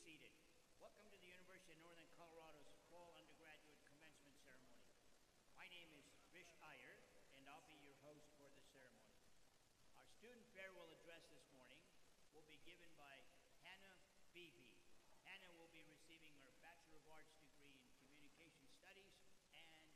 seated. Welcome to the University of Northern Colorado's Fall Undergraduate Commencement Ceremony. My name is Vish Iyer, and I'll be your host for the ceremony. Our student farewell address this morning will be given by Hannah Beebe. Hannah will be receiving her Bachelor of Arts degree in Communication Studies and English.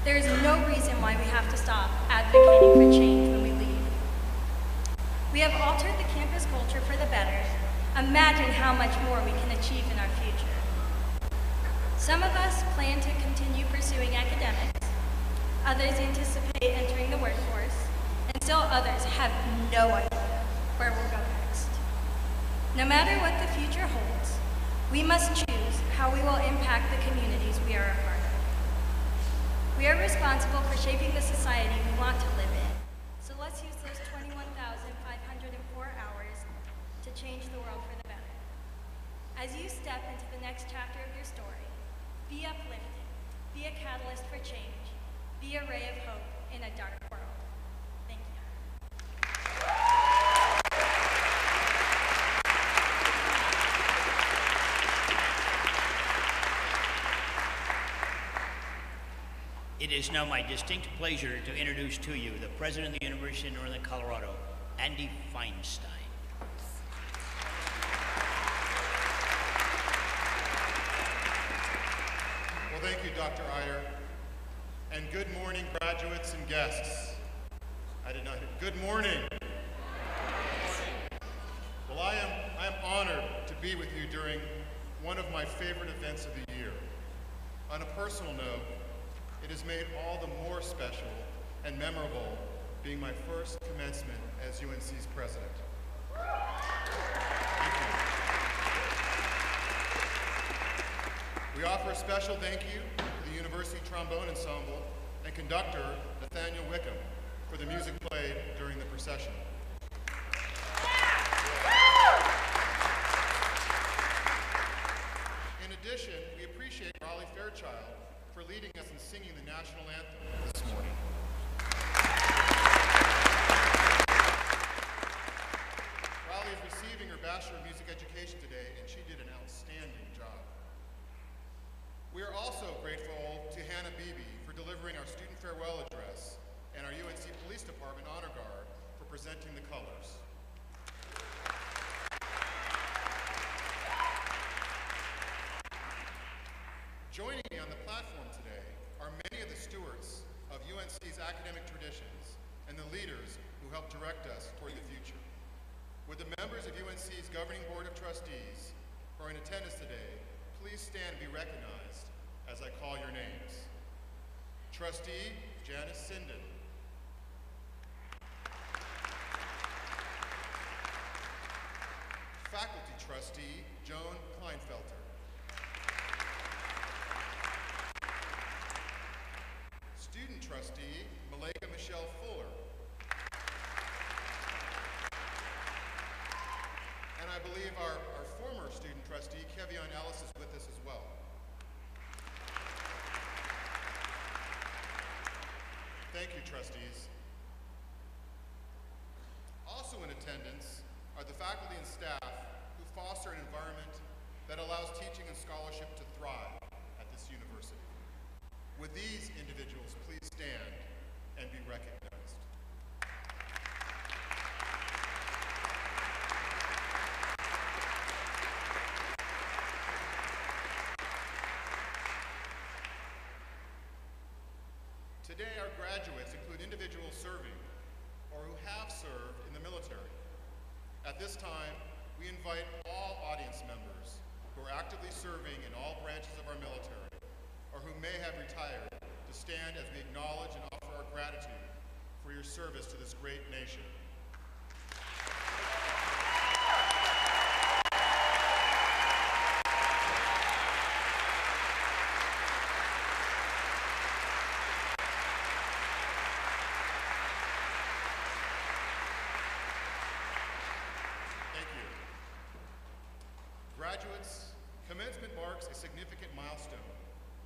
There is no reason why we have to stop advocating for change when we leave. We have altered the campus culture for the better. Imagine how much more we can achieve in our future. Some of us plan to continue pursuing academics, others anticipate entering the workforce, and still others have no idea where we'll go next. No matter what the future holds, we must choose how we will impact the communities we are a part of. We are responsible for shaping the society we want to live in, so let's use those 21,504 hours to change the world for the better. As you step into the next chapter of your story, be uplifted, be a catalyst for change, be a ray of hope in a dark world. Thank you. It is now my distinct pleasure to introduce to you the President of the University of Northern Colorado, Andy Feinstein. Well, thank you, Dr. Iyer. And good morning, graduates and guests. I did not hear. Good morning. Well, I am honored to be with you you during one of my favorite events of the year. On a personal note, it has made all the more special and memorable being my first commencement as UNC's president. Thank you. We offer a special thank you to the University Trombone Ensemble and conductor Nathaniel Wickham for the music played during the procession. In addition, we appreciate Raleigh Fairchild for leading us in singing the national anthem this morning. Raleigh is receiving her Bachelor of Music Education today, and she did an outstanding job. We are also grateful to Hannah Beebe for delivering our student farewell address and our UNC Police Department Honor Guard for presenting the colors. Joining me on the platform today are many of the stewards of UNC's academic traditions and the leaders who help direct us toward the future. Would the members of UNC's Governing Board of Trustees who are in attendance today please stand and be recognized as I call your names. Trustee Janice Sinden. Faculty Trustee Joan Kleinfelter. Student Trustee Malika Michelle Fuller. And I believe our former student trustee, Kevion Ellis, is with us as well. Thank you, trustees. Also in attendance are the faculty and staff who foster an environment that allows teaching and scholarship to thrive at this university. Would these individuals please stand and be recognized? Today, our graduates include individuals serving or who have served in the military. At this time, we invite all audience members who are actively serving in all branches of our military or who may have retired to stand as we acknowledge and offer our gratitude for your service to this great nation. Graduates, commencement marks a significant milestone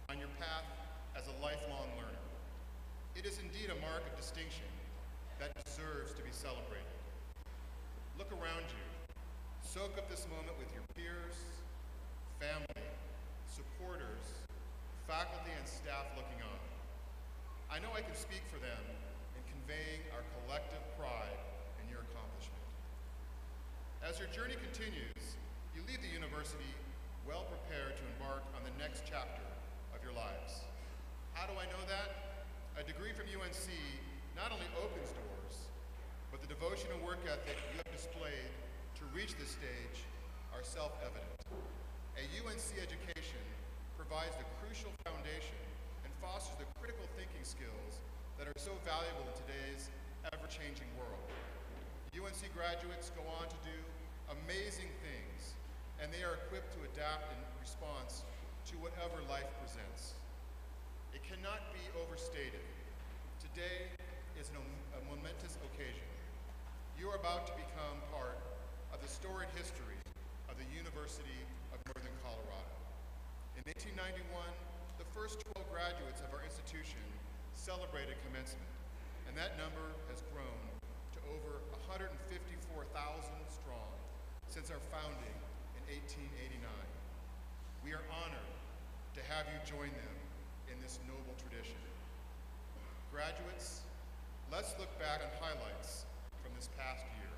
on your path as a lifelong learner. It is indeed a mark of distinction that deserves to be celebrated. Look around you. Soak up this moment with your peers, family, supporters, faculty, and staff looking on. I know I can speak for them in conveying our collective pride in your accomplishment. As your journey continues, you leave the university well prepared to embark on the next chapter of your lives. How do I know that? A degree from UNC not only opens doors, but the devotion and work ethic you have displayed to reach this stage are self-evident. A UNC education provides the crucial foundation and fosters the critical thinking skills that are so valuable in today's ever-changing world. UNC graduates go on to do amazing things, and they are equipped to adapt in response to whatever life presents. It cannot be overstated. Today is a momentous occasion. You are about to become part of the storied history of the University of Northern Colorado. In 1891, the first 12 graduates of our institution celebrated commencement, and that number has grown to over 154,000 strong since our founding in 1889. We are honored to have you join them in this noble tradition. Graduates, let's look back on highlights from this past year.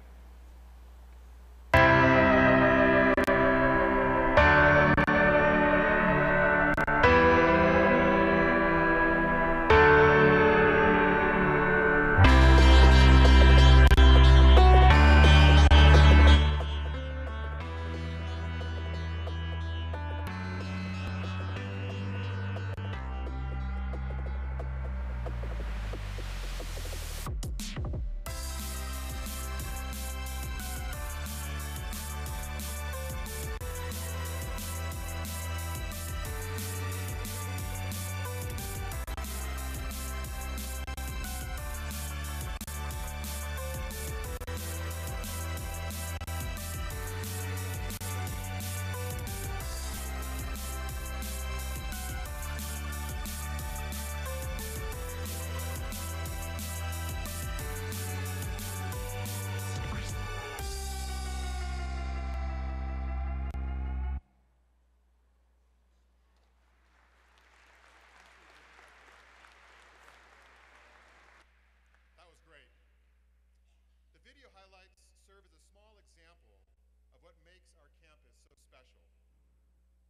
what makes our campus so special.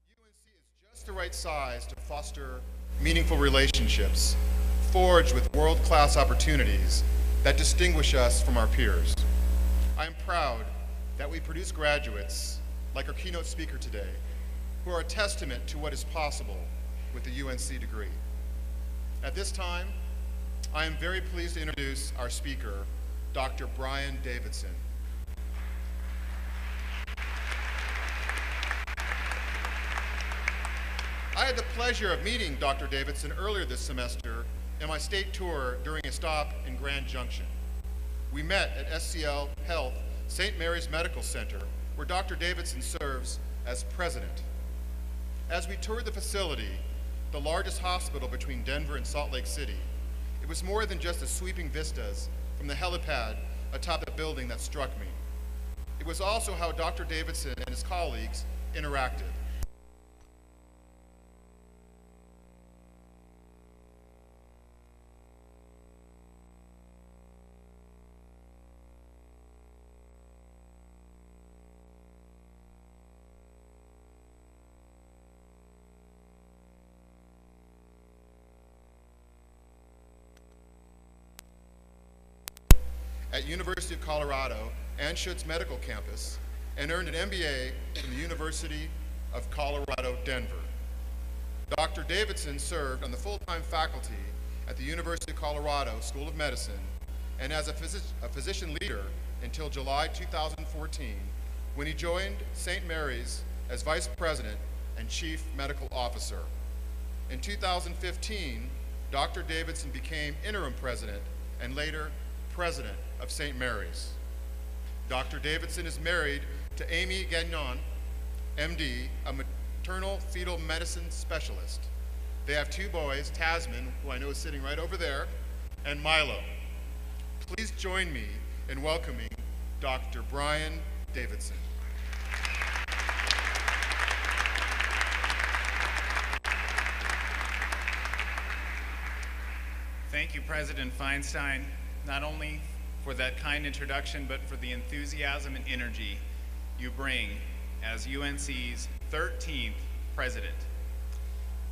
UNC is just the right size to foster meaningful relationships, forged with world-class opportunities that distinguish us from our peers. I am proud that we produce graduates, like our keynote speaker today, who are a testament to what is possible with the UNC degree. At this time, I am very pleased to introduce our speaker, Dr. Brian Davidson. I had the pleasure of meeting Dr. Davidson earlier this semester in my state tour during a stop in Grand Junction. We met at SCL Health St. Mary's Medical Center, where Dr. Davidson serves as president. As we toured the facility, the largest hospital between Denver and Salt Lake City, it was more than just the sweeping vistas from the helipad atop the building that struck me. It was also how Dr. Davidson and his colleagues interacted. At University of Colorado Anschutz Medical Campus and earned an MBA from the University of Colorado, Denver. Dr. Davidson served on the full-time faculty at the University of Colorado School of Medicine and as a physician leader until July 2014, when he joined St. Mary's as Vice President and Chief Medical Officer. In 2015, Dr. Davidson became interim president and later President of St. Mary's. Dr. Davidson is married to Amy Gagnon, MD, a maternal fetal medicine specialist. They have two boys, Tasman, who I know is sitting right over there, and Milo. Please join me in welcoming Dr. Brian Davidson. Thank you, President Feinstein, not only for that kind introduction, but for the enthusiasm and energy you bring as UNC's 13th president.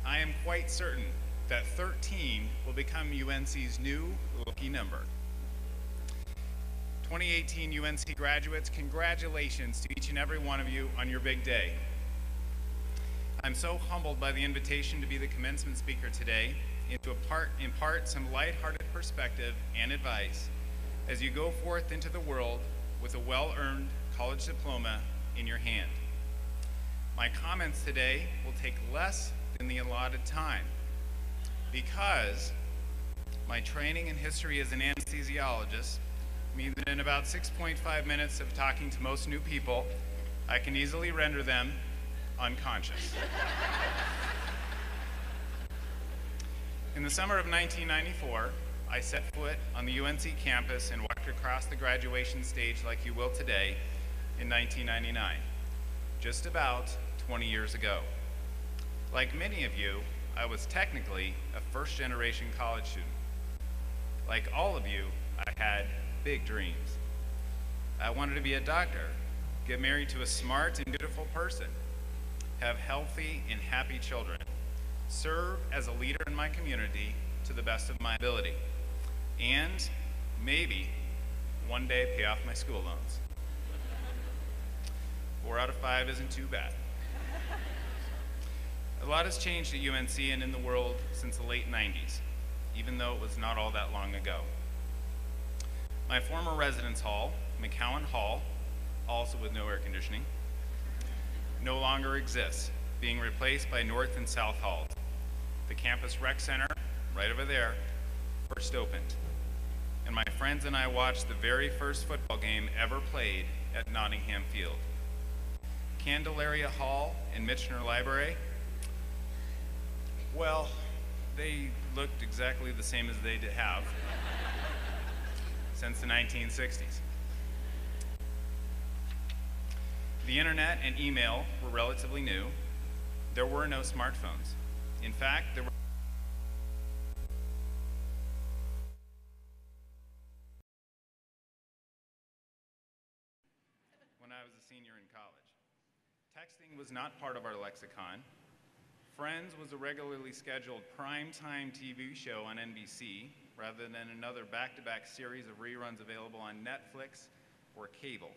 I am quite certain that 13 will become UNC's new lucky number. 2018 UNC graduates, congratulations to each and every one of you on your big day. I'm so humbled by the invitation to be the commencement speaker today and to impart some lighthearted perspective and advice as you go forth into the world with a well-earned college diploma in your hand. My comments today will take less than the allotted time because my training in history as an anesthesiologist means that in about 6.5 minutes of talking to most new people, I can easily render them unconscious. In the summer of 1994, I set foot on the UNC campus and walked across the graduation stage like you will today in 1999, just about 20 years ago. Like many of you, I was technically a first-generation college student. Like all of you, I had big dreams. I wanted to be a doctor, get married to a smart and beautiful person, have healthy and happy children, serve as a leader in my community to the best of my ability, and maybe one day pay off my school loans. 4 out of 5 isn't too bad. A lot has changed at UNC and in the world since the late 90s, even though it was not all that long ago. My former residence hall, McCowan Hall, also with no air conditioning, no longer exists, being replaced by North and South Halls. The campus rec center, right over there, first opened. And my friends and I watched the very first football game ever played at Nottingham Field. Candelaria Hall and Michener Library, well, they looked exactly the same as they have since the 1960s. The internet and email were relatively new. There were no smartphones. In fact, there were when I was a senior in college. Texting was not part of our lexicon. Friends was a regularly scheduled primetime TV show on NBC rather than another back-to-back series of reruns available on Netflix or cable.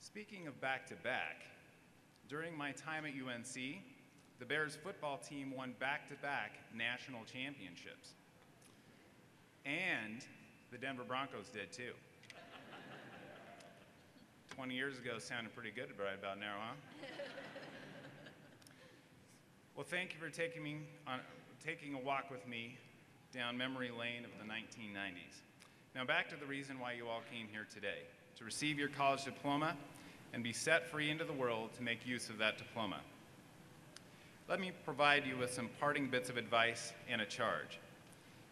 Speaking of back-to-back, during my time at UNC, the Bears football team won back-to-back national championships. And the Denver Broncos did too. 20 years ago sounded pretty good right about now, huh? Well, thank you for taking a walk with me down memory lane of the 1990s. Now back to the reason why you all came here today, to receive your college diploma and be set free into the world to make use of that diploma. Let me provide you with some parting bits of advice and a charge.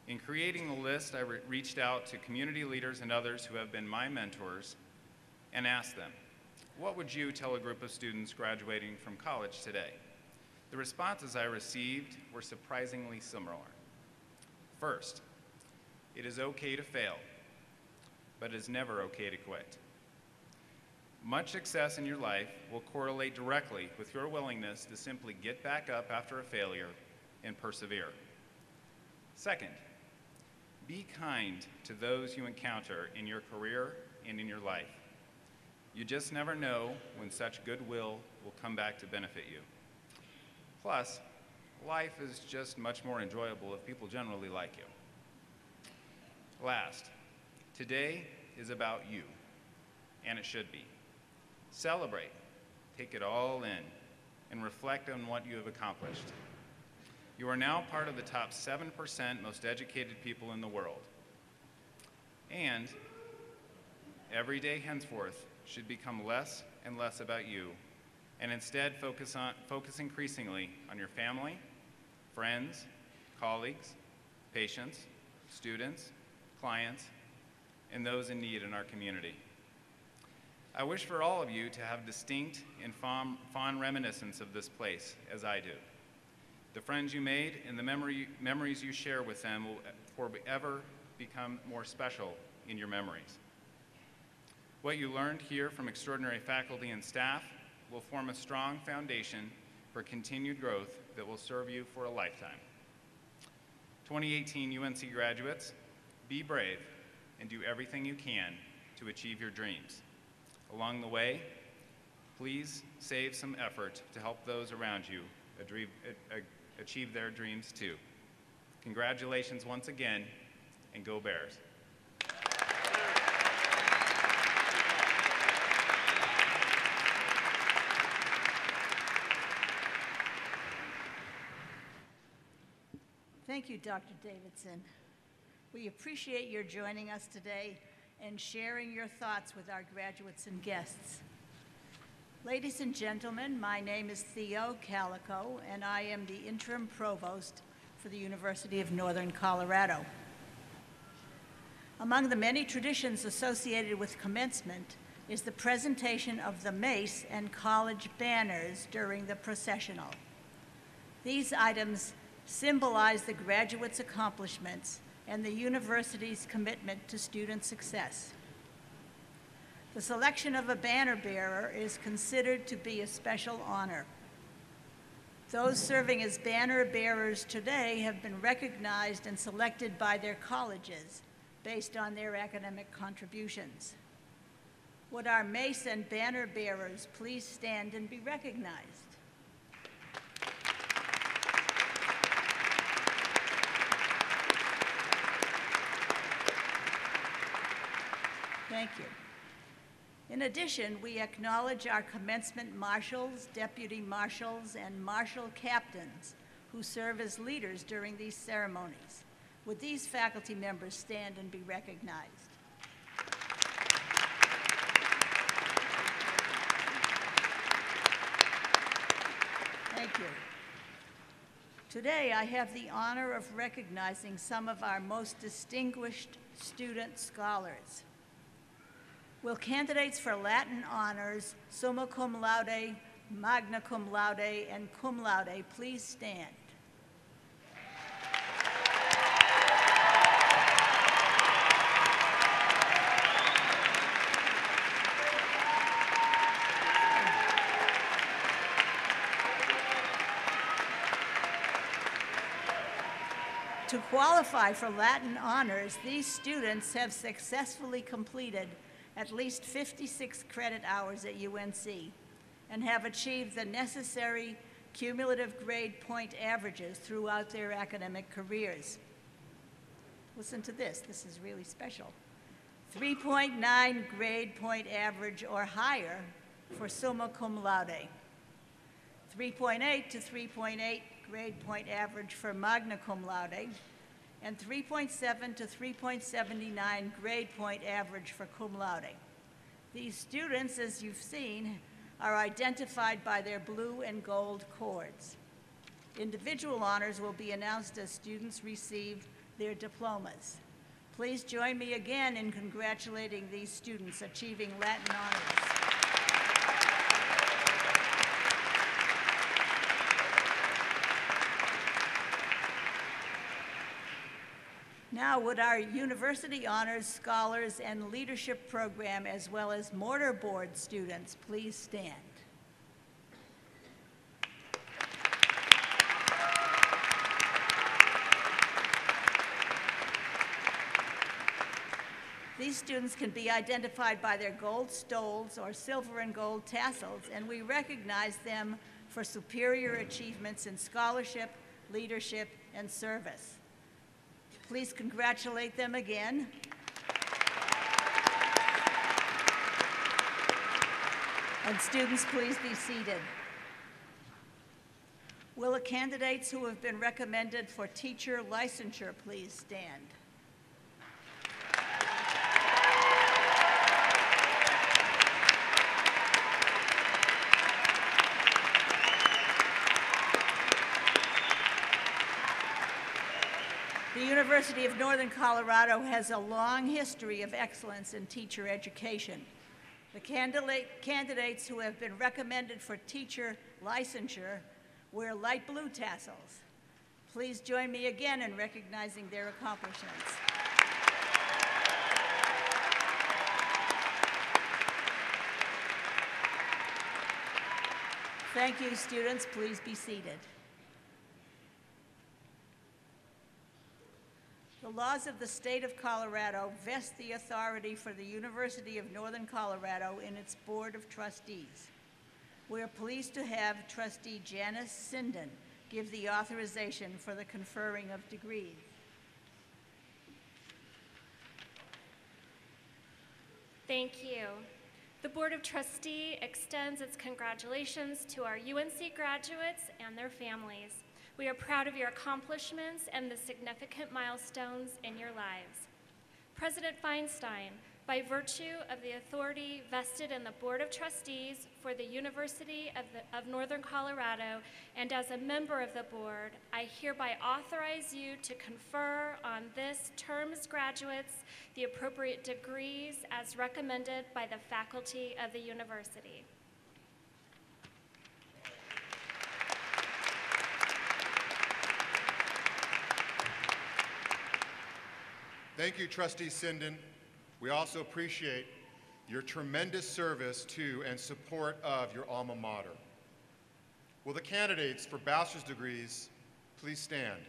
In creating the list, I reached out to community leaders and others who have been my mentors and asked them, what would you tell a group of students graduating from college today? The responses I received were surprisingly similar. First, it is okay to fail, but it is never okay to quit. Much success in your life will correlate directly with your willingness to simply get back up after a failure and persevere. Second, be kind to those you encounter in your career and in your life. You just never know when such goodwill will come back to benefit you. Plus, life is just much more enjoyable if people generally like you. Last, today is about you, and it should be. Celebrate, take it all in, and reflect on what you have accomplished. You are now part of the top 7% most educated people in the world. And every day henceforth should become less and less about you, and instead focus increasingly on your family, friends, colleagues, patients, students, clients, and those in need in our community. I wish for all of you to have distinct and fond reminiscence of this place, as I do. The friends you made and the memories you share with them will forever become more special in your memories. What you learned here from extraordinary faculty and staff will form a strong foundation for continued growth that will serve you for a lifetime. 2018 UNC graduates, be brave and do everything you can to achieve your dreams. Along the way, please save some effort to help those around you achieve their dreams too. Congratulations once again, and go Bears. Thank you, Dr. Davidson. We appreciate your joining us today and sharing your thoughts with our graduates and guests. Ladies and gentlemen, my name is Theo Calico, and I am the interim provost for the University of Northern Colorado. Among the many traditions associated with commencement is the presentation of the mace and college banners during the processional. These items symbolize the graduates' accomplishments and the university's commitment to student success. The selection of a banner bearer is considered to be a special honor. Those serving as banner bearers today have been recognized and selected by their colleges based on their academic contributions. Would our mace and banner bearers please stand and be recognized? Thank you. In addition, we acknowledge our commencement marshals, deputy marshals, and marshal captains who serve as leaders during these ceremonies. Would these faculty members stand and be recognized? Thank you. Today, I have the honor of recognizing some of our most distinguished student scholars. Will candidates for Latin honors, summa cum laude, magna cum laude, and cum laude please stand? To qualify for Latin honors, these students have successfully completed at least 56 credit hours at UNC and have achieved the necessary cumulative grade point averages throughout their academic careers. Listen to this. This is really special. 3.9 grade point average or higher for summa cum laude. 3.8 to 3.8 grade point average for magna cum laude, and 3.7 to 3.79 grade point average for cum laude. These students, as you've seen, are identified by their blue and gold cords. Individual honors will be announced as students receive their diplomas. Please join me again in congratulating these students achieving Latin honors. Now, would our University Honors Scholars and Leadership Program, as well as Mortar Board students, please stand? These students can be identified by their gold stoles or silver and gold tassels, and we recognize them for superior achievements in scholarship, leadership, and service. Please congratulate them again. And students, please be seated. Will the candidates who have been recommended for teacher licensure please stand? The University of Northern Colorado has a long history of excellence in teacher education. The candidates who have been recommended for teacher licensure wear light blue tassels. Please join me again in recognizing their accomplishments. Thank you, students. Please be seated. The laws of the state of Colorado vest the authority for the University of Northern Colorado in its Board of Trustees. We are pleased to have Trustee Janice Sinden give the authorization for the conferring of degrees. Thank you. The Board of Trustees extends its congratulations to our UNC graduates and their families. We are proud of your accomplishments and the significant milestones in your lives. President Feinstein, by virtue of the authority vested in the Board of Trustees for the University of Northern Colorado, and as a member of the board, I hereby authorize you to confer on this term's graduates the appropriate degrees as recommended by the faculty of the university. Thank you, Trustee Sinden. We also appreciate your tremendous service to and support of your alma mater. Will the candidates for bachelor's degrees please stand?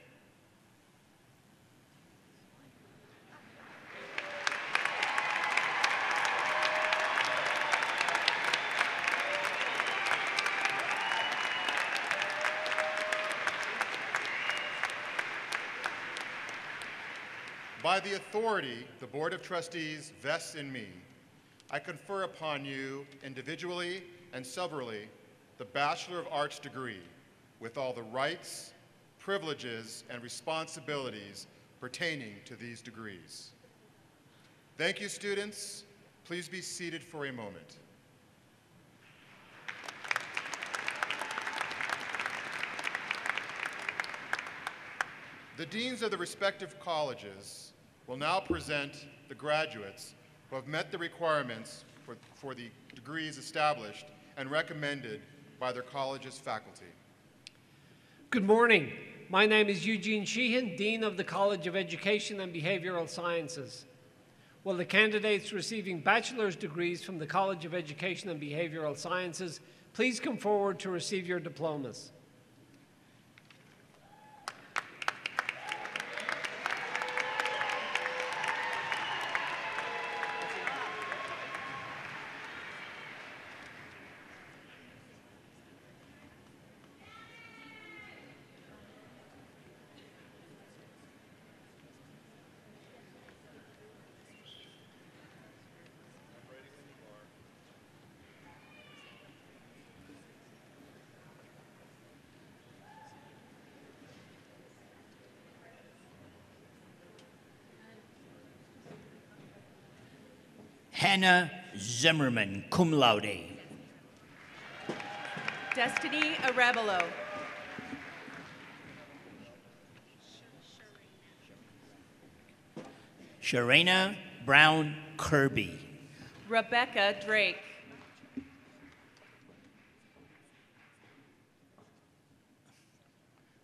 By the authority the Board of Trustees vests in me, I confer upon you individually and severally the Bachelor of Arts degree with all the rights, privileges, and responsibilities pertaining to these degrees. Thank you, students. Please be seated for a moment. The deans of the respective colleges will now present the graduates who have met the requirements for the degrees established and recommended by their college's faculty. Good morning. My name is Eugene Sheehan, Dean of the College of Education and Behavioral Sciences. Will the candidates receiving bachelor's degrees from the College of Education and Behavioral Sciences please come forward to receive your diplomas? Hannah Zimmerman, cum laude. Destiny Arevalo. Sharena Brown Kirby. Rebecca Drake.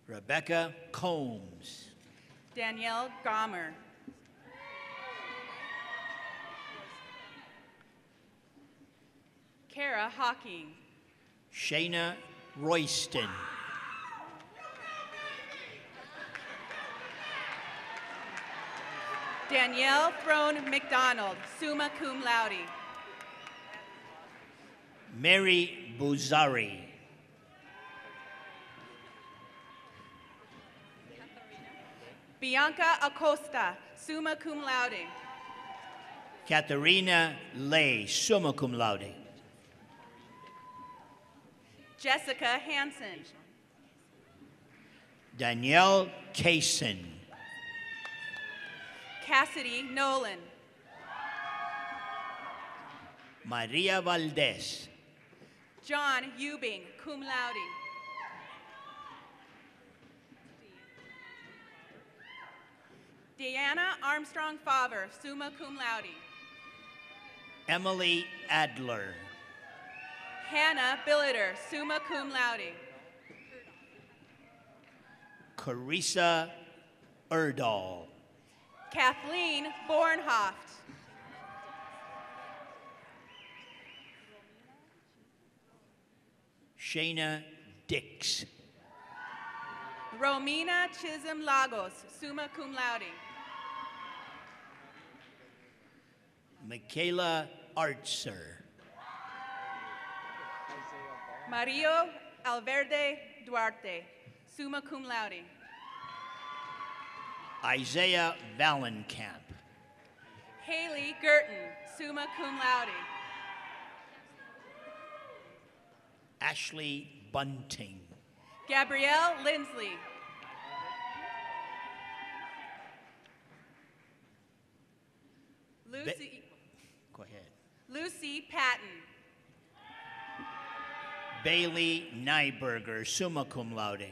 Rebecca Combs. Danielle Gomer. Kara Hawking. Shayna Royston. Danielle Throne McDonald, summa cum laude. Mary Buzari. Bianca Acosta, summa cum laude. Katharina Lay, summa cum laude. Jessica Hansen. Danielle Kaysen. Cassidy Nolan. Maria Valdez. John Eubing, cum laude. Deanna Armstrong Favre, summa cum laude. Emily Adler. Hannah Billiter, summa cum laude. Carissa Erdahl. Kathleen Bornhoft. Shayna Dix. Romina Chisholm Lagos, summa cum laude. Michaela Artser. Mario Alverde Duarte, summa cum laude. Isaiah Vallenkamp. Haley Gerton, summa cum laude. Ashley Bunting. Gabrielle Lindsley. Lucy, Go ahead. Lucy Patton. Bailey Nyberger, summa cum laude.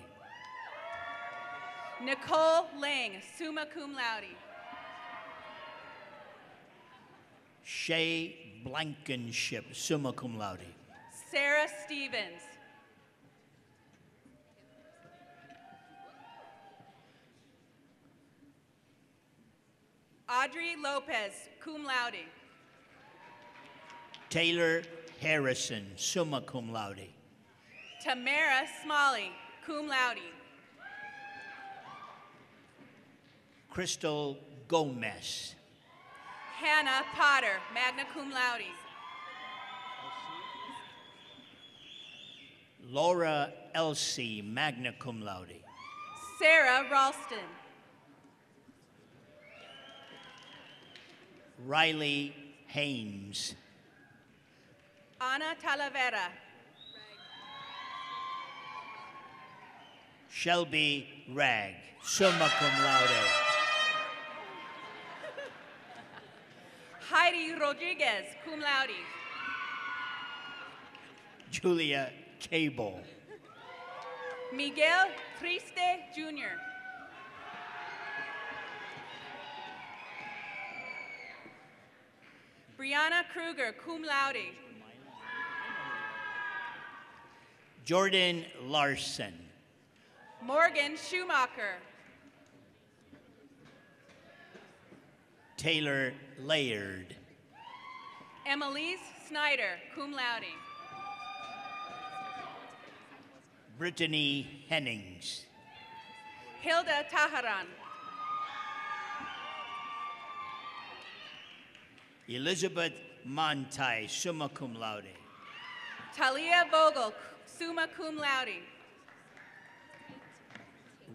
Nicole Lang, summa cum laude. Shay Blankenship, summa cum laude. Sarah Stevens. Audrey Lopez, cum laude. Taylor Harrison, summa cum laude. Tamara Smalley, cum laude. Crystal Gomez. Hannah Potter, magna cum laude. Laura Elsie, magna cum laude. Sarah Ralston. Riley Haynes. Ana Talavera. Shelby Ragg, summa cum laude. Heidi Rodriguez, cum laude. Julia Cable. Miguel Triste Jr. Brianna Kruger, cum laude. Jordan Larson. Morgan Schumacher. Taylor Laird. Emelise Snyder, cum laude. Brittany Hennings. Hilda Taharan. Elizabeth Montai, summa cum laude. Talia Vogel, summa cum laude.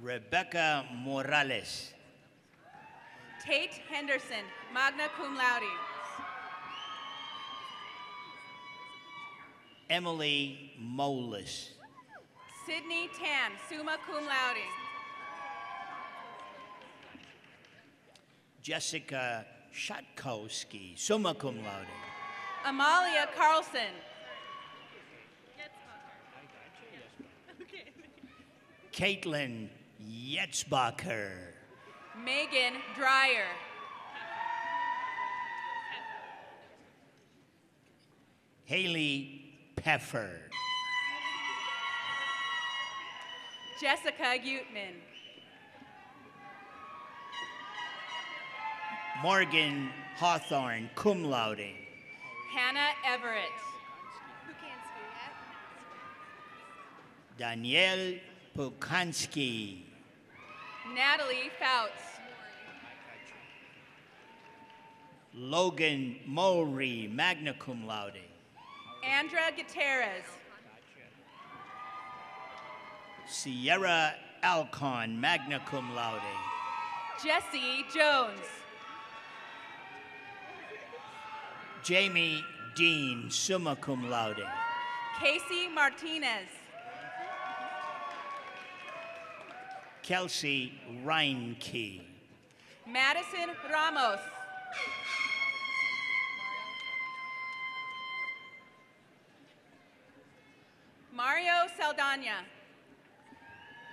Rebecca Morales. Tate Henderson, magna cum laude. Emily Molis. Sydney Tan, summa cum laude. Jessica Shatkowski, summa cum laude. Amalia Carlson. Caitlin Yetzbacher. Megan Dreyer. Haley Peffer. Jessica Utman. Morgan Hawthorne, cum laude. Hannah Everett. Danielle Pukansky. Natalie Fouts. Logan Mulry, magna cum laude. Andra Gutierrez. Sierra Alcon, magna cum laude. Jesse Jones. Jamie Dean, summa cum laude. Casey Martinez. Kelsey Reinke. Madison Ramos. Mario Saldana.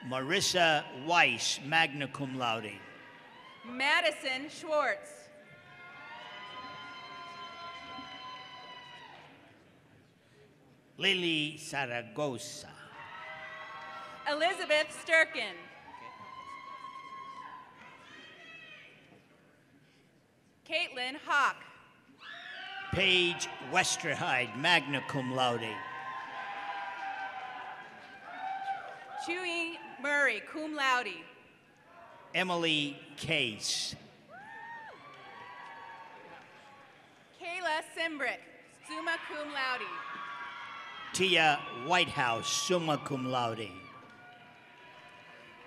Marissa Weiss, magna cum laude. Madison Schwartz. Lily Zaragoza. Elizabeth Sturkin. Caitlin Hawk. Paige Westerheid, magna cum laude. Chewy Murray, cum laude. Emily Case. Kayla Simbrick, summa cum laude. Tia Whitehouse, summa cum laude.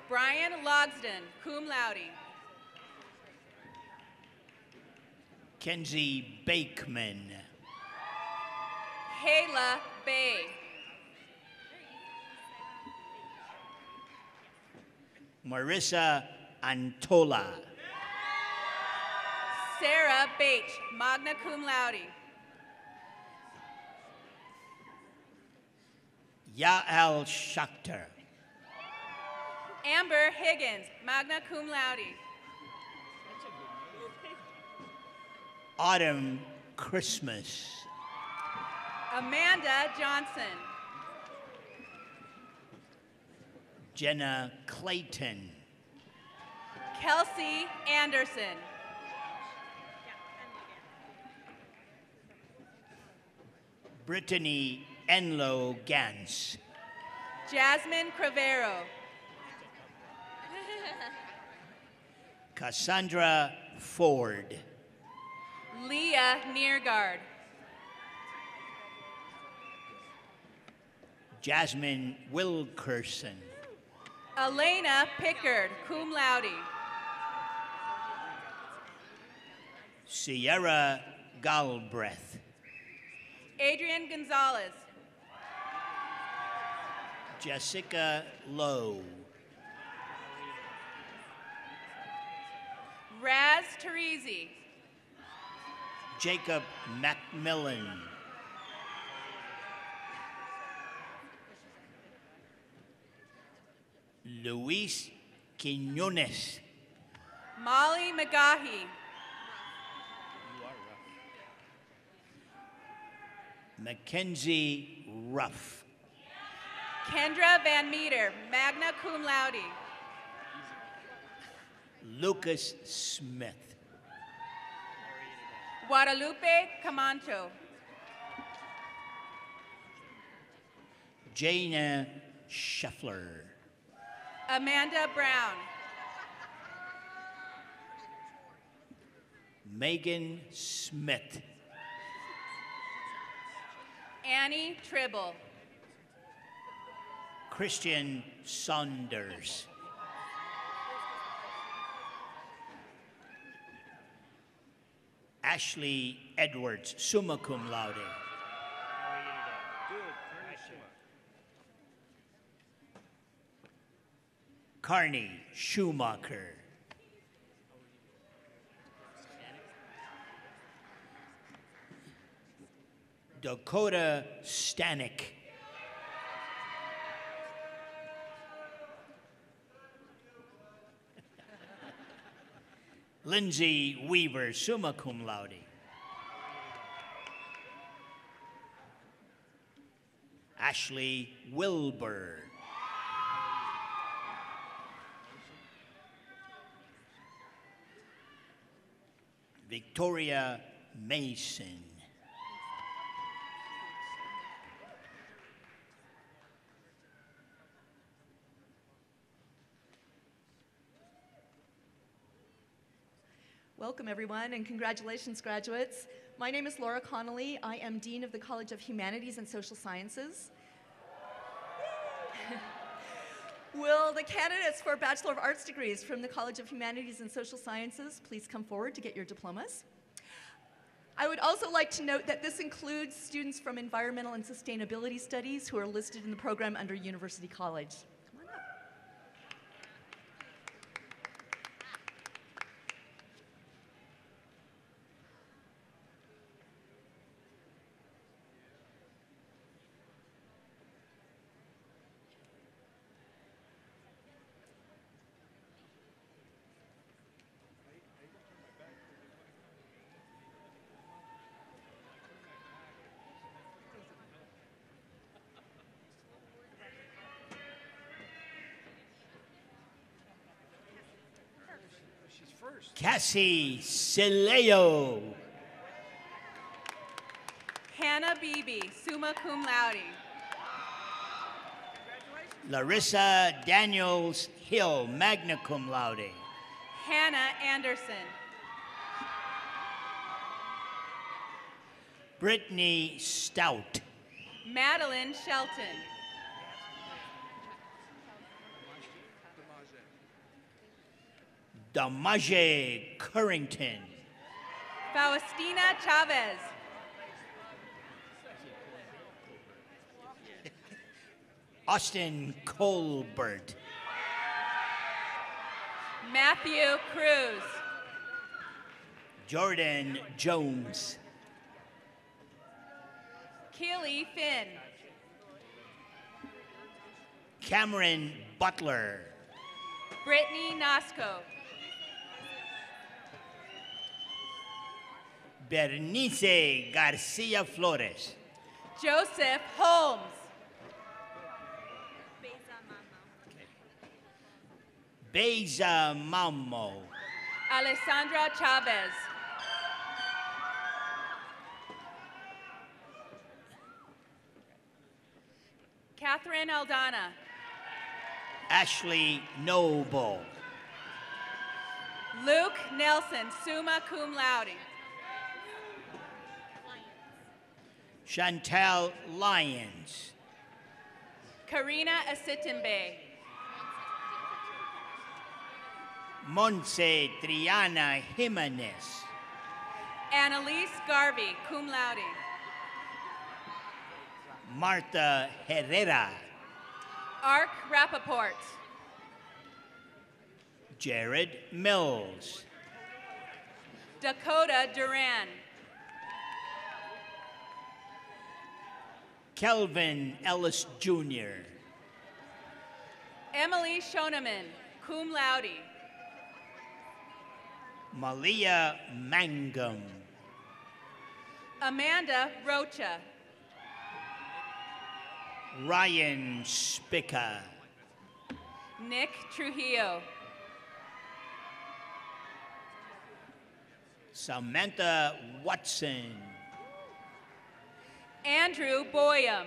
Brian Logsden, cum laude. Kenzie Bakeman. Hayla Bay. Marissa Antola. Sarah Bache, magna cum laude. Yael Schachter. Amber Higgins, magna cum laude. Autumn Christmas. Amanda Johnson. Jenna Clayton. Kelsey Anderson. Brittany Enlow Gans. Jasmine Cravero. Cassandra Ford. Leah Neargard. Jasmine Wilkerson. Elena Pickard, cum laude. Sierra Galbraith. Adrian Gonzalez. Jessica Lowe. Raz Teresi. Jacob Macmillan. Luis Quinones. Molly McGahee. Mackenzie Ruff. Kendra Van Meter, magna cum laude. Lucas Smith. Guadalupe Camacho. Jana Scheffler. Amanda Brown. Megan Smith. Annie Tribble. Christian Saunders. Ashley Edwards, summa cum laude. Carney Schumacher. Dakota Stanek. Lindsay Weaver, summa cum laude. Ashley Wilbur. Victoria Mason. Welcome, everyone, and congratulations, graduates. My name is Laura Connolly. I am Dean of the College of Humanities and Social Sciences. Will the candidates for Bachelor of Arts degrees from the College of Humanities and Social Sciences please come forward to get your diplomas? I would also like to note that this includes students from Environmental and Sustainability Studies who are listed in the program under University College. Come on up. Cassie Sileo. Hannah Beebe, summa cum laude. Larissa Daniels Hill, magna cum laude. Hannah Anderson. Brittany Stout. Madeline Shelton. Damaje Currington. Faustina Chavez. Austin Colbert. Matthew Cruz. Jordan Jones. Keely Finn. Cameron Butler. Brittany Nosco. Bernice Garcia Flores. Joseph Holmes. Beza Mamo. Alessandra Chavez. Catherine Aldana. Ashley Noble. Luke Nelson, summa cum laude. Chantal Lyons. Karina Asitimbe. Montse Triana Jimenez. Annalise Garvey, cum laude. Marta Herrera. Ark Rappaport. Jared Mills. Dakota Duran. Kelvin Ellis Jr. Emily Shoneman, cum laude. Malia Mangum. Amanda Rocha. Ryan Spica. Nick Trujillo. Samantha Watson. Andrew Boyum.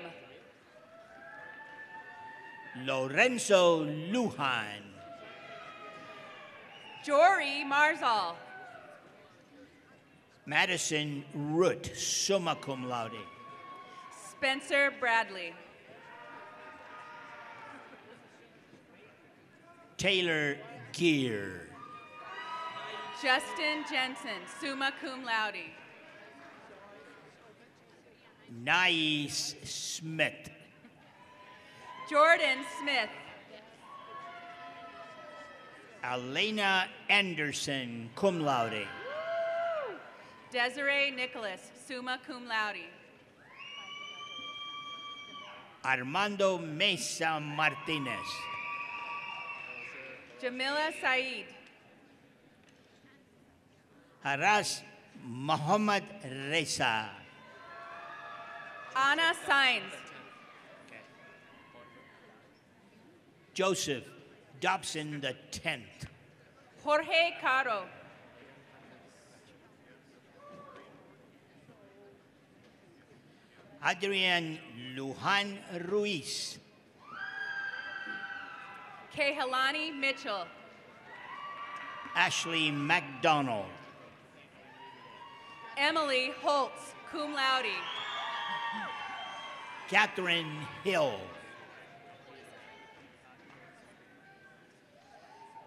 Lorenzo Lujan. Jory Marzal. Madison Root, summa cum laude. Spencer Bradley. Taylor Gear. Justin Jensen, summa cum laude. Nais Smith. Jordan Smith. Elena Anderson, cum laude. Desiree Nicholas, summa cum laude. Armando Mesa Martinez. Jamila Saeed. Haras Muhammad Reza. Anna Sainz. Joseph Dobson X. Jorge Caro. Adrian Lujan Ruiz. Kehalani Mitchell. Ashley McDonald. Emily Holtz, cum laude. Catherine Hill.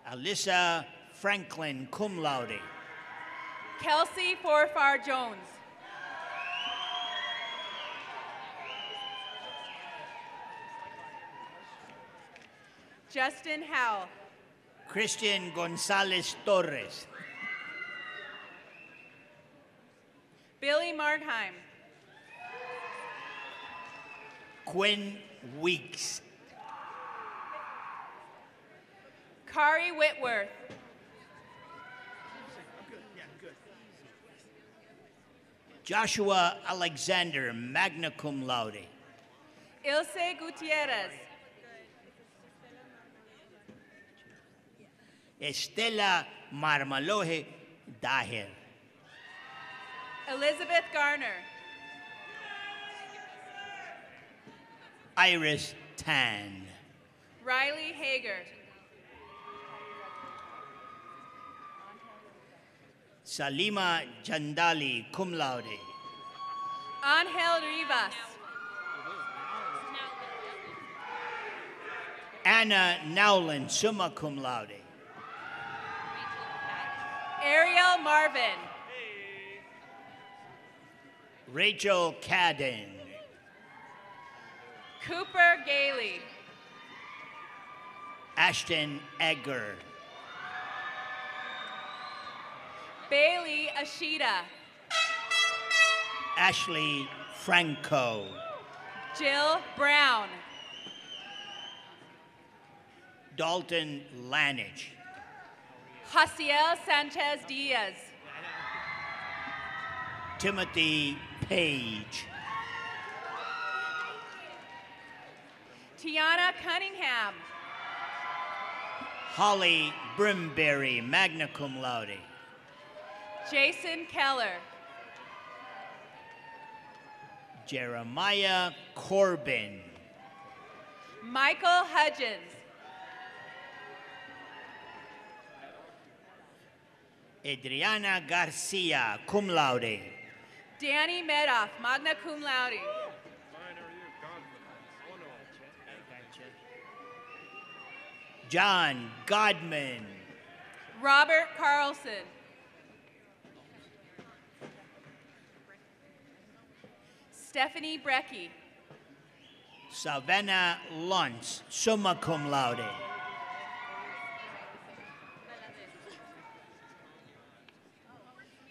Alyssa Franklin, cum laude. Kelsey Forfar Jones. Justin Howell. Christian Gonzalez Torres. Billy Markheim. Quinn Weeks. Kari Whitworth. Joshua Alexander, magna cum laude. Ilse Gutierrez. Estela Marmaloje Daher. Elizabeth Garner. Iris Tan. Riley Hager. Salima Jandali, cum laude. Angel Rivas. Anna Nowlin, summa cum laude. Ariel Marvin. Rachel Cadden. Cooper Gailey. Ashton Egger. Bailey Ashita. Ashley Franco. Jill Brown. Dalton Lanich. Jaciel Sanchez Diaz. Timothy Page. Tiana Cunningham. Holly Brimberry, magna cum laude. Jason Keller. Jeremiah Corbin. Michael Hudgens. Adriana Garcia, cum laude. Danny Medoff, magna cum laude. John Godman. Robert Carlson. Stephanie Brecky. Savannah Luntz, summa cum laude.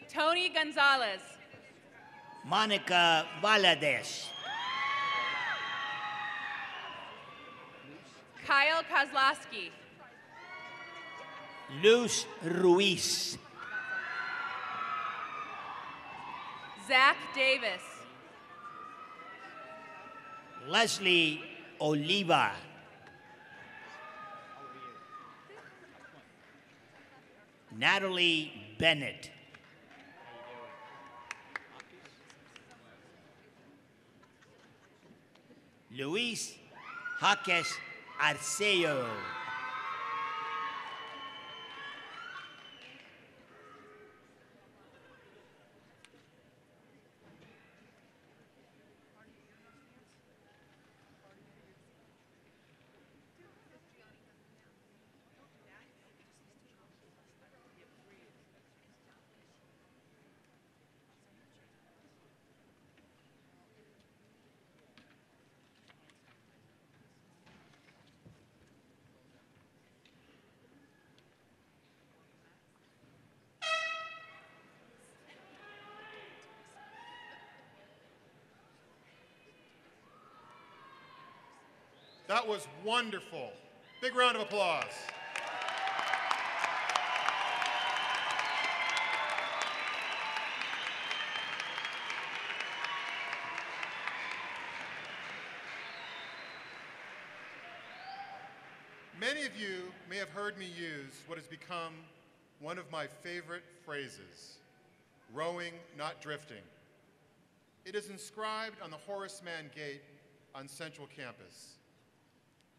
Tony Gonzalez. Monica Valadez. Kyle Kozlowski. Luz Ruiz. Zach Davis. Leslie Oliva. Natalie Bennett. Luis Jaques Arceo. That was wonderful. Big round of applause. Many of you may have heard me use what has become one of my favorite phrases, rowing, not drifting. It is inscribed on the Horace Mann Gate on Central Campus,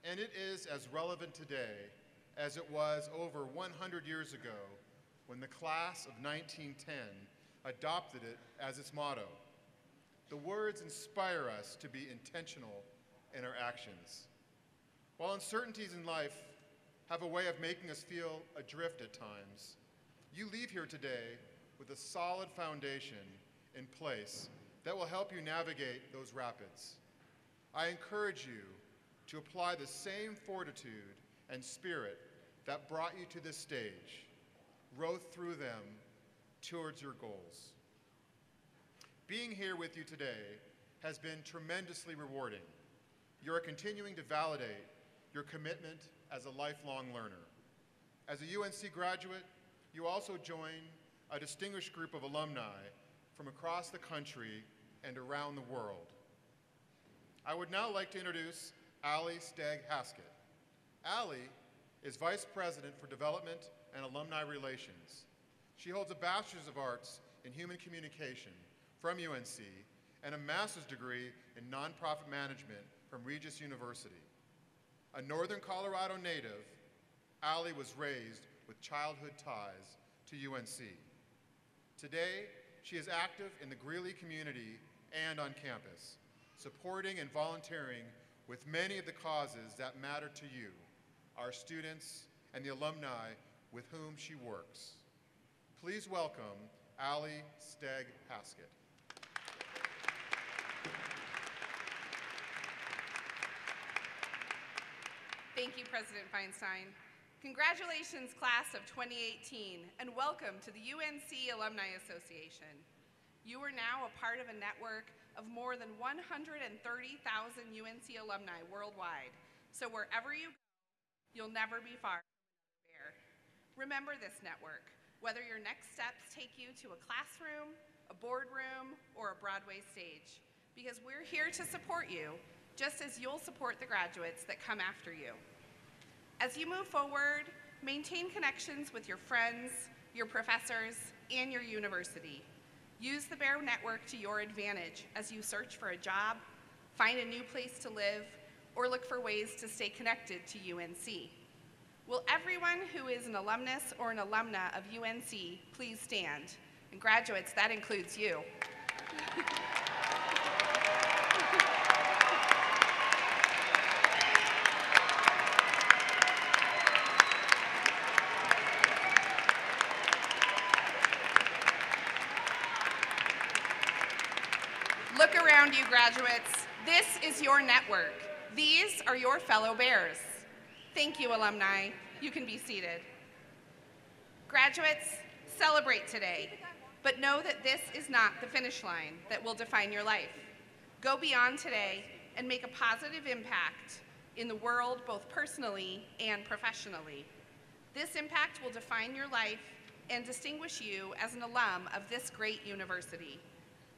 and it is as relevant today as it was over 100 years ago when the class of 1910 adopted it as its motto. The words inspire us to be intentional in our actions. While uncertainties in life have a way of making us feel adrift at times, you leave here today with a solid foundation in place that will help you navigate those rapids. I encourage you to apply the same fortitude and spirit that brought you to this stage. Row through them towards your goals. Being here with you today has been tremendously rewarding. You are continuing to validate your commitment as a lifelong learner. As a UNC graduate, you also join a distinguished group of alumni from across the country and around the world. I would now like to introduce Allie Stagg-Haskett. Allie is Vice President for Development and Alumni Relations. She holds a Bachelor's of Arts in Human Communication from UNC and a master's degree in nonprofit management from Regis University. A Northern Colorado native, Allie was raised with childhood ties to UNC. Today, she is active in the Greeley community and on campus, supporting and volunteering with many of the causes that matter to you, our students, and the alumni with whom she works. Please welcome Allie Stagg-Haskett. Thank you, President Feinstein. Congratulations, class of 2018, and welcome to the UNC Alumni Association. You are now a part of a network of more than 130,000 UNC alumni worldwide, so wherever you go, you'll never be far from there. Remember this network, whether your next steps take you to a classroom, a boardroom, or a Broadway stage, because we're here to support you, just as you'll support the graduates that come after you. As you move forward, maintain connections with your friends, your professors, and your university. Use the Bear Network to your advantage as you search for a job, find a new place to live, or look for ways to stay connected to UNC. Will everyone who is an alumnus or an alumna of UNC please stand? And graduates, that includes you. Look around you, graduates. This is your network. These are your fellow Bears. Thank you, alumni. You can be seated. Graduates, celebrate today, but know that this is not the finish line that will define your life. Go beyond today and make a positive impact in the world, both personally and professionally. This impact will define your life and distinguish you as an alum of this great university.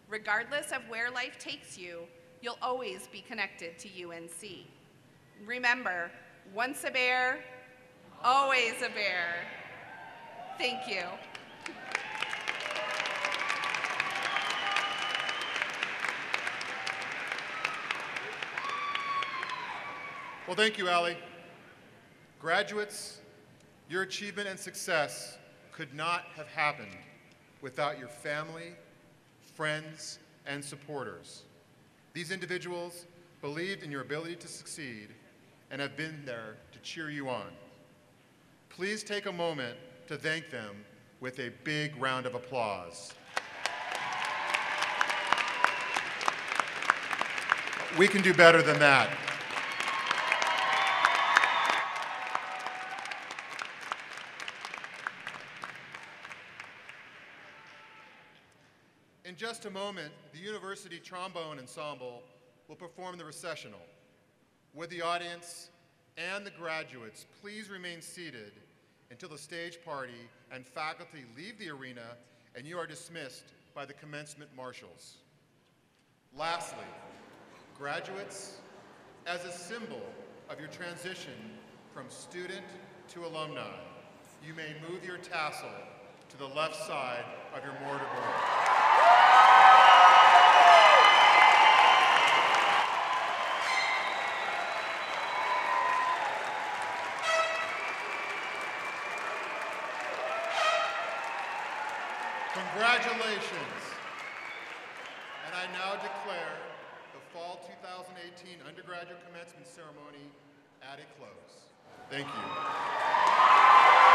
Regardless of where life takes you, you'll always be connected to UNC. Remember, once a Bear, always a Bear. Thank you. Well, thank you, Allie. Graduates, your achievement and success could not have happened without your family, friends, and supporters. These individuals believed in your ability to succeed and have been there to cheer you on. Please take a moment to thank them with a big round of applause. We can do better than that. In just a moment, the University Trombone Ensemble will perform the recessional. Would the audience and the graduates please remain seated until the stage party and faculty leave the arena and you are dismissed by the commencement marshals. Lastly, graduates, as a symbol of your transition from student to alumni, you may move your tassel to the left side of your mortar board. Congratulations. And I now declare the Fall 2018 Undergraduate Commencement Ceremony at a close. Thank you.